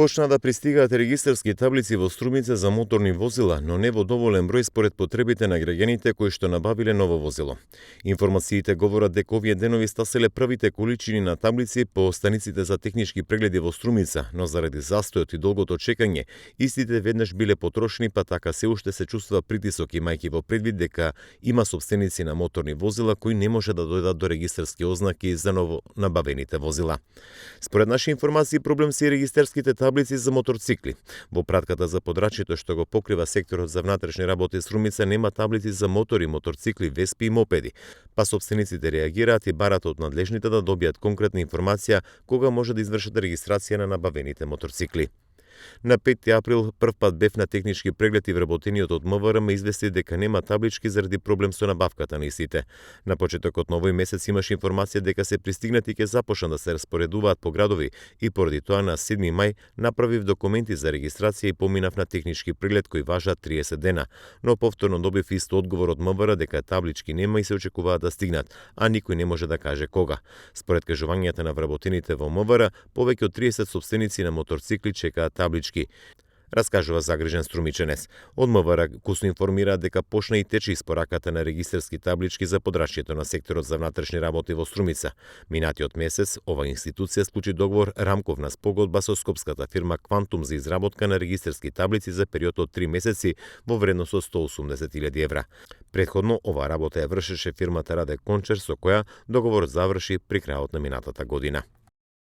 Почна да пристигаат регистарски таблици во Струмица за моторни возила, но не во доволен број според потребите на граѓаните кои што набавиле ново возило. Информациите говорат дека овие денови стаселе првите количини на таблици по станиците за технички прегледи во Струмица, но заради застојот и долгото чекање, истите веднаш биле потрошени, па така се уште се чувствува притисок, имајќи во предвид дека има сопственици на моторни возила кои не може да дојдат до регистарски ознаки за ново набавените возила. Според наши информации, проблем се и регистарските таблици за моторцикли. Во пратката за подрачјето што го покрива секторот за внатрешни работи Струмица нема таблици за мотори, моторцикли, веспи и мопеди, па собствениците реагираат и бараат од надлежните да добијат конкретна информација кога може да извршат регистрација на набавените моторцикли. На 5 април прв пат бев на технички преглед и вработениот од МВР ме извести дека нема таблички заради проблем со набавката на истите. На почетокот на овој месец имаше информација дека се пристигнати и ќе започнат да се распоредуваат по градови и поради тоа на 7 мај направив документи за регистрација и поминав на технички преглед кои важат 30 дена, но повторно добив исто одговор од МВР дека таблички нема и се очекуваат да стигнат, а никој не може да каже кога. Според кажувањата на вработените во МВР, повеќе од 30 сопственици на моторцикли чекаат таблички, раскажува загрижен струмиченец. Од МВР кусно информира дека почна и тече испораката на регистарски таблички за подрачјето на секторот за внатрешни работи во Струмица. Минатиот месец ова институција склучи договор рамковна спогодба со скопската фирма Квантум за изработка на регистарски таблици за период од 3 месеци во вредност од 180.000 евра. Предходно ова работа ја вршеше фирмата Раде Кончер, со која договорот заврши при крајот на минатата година.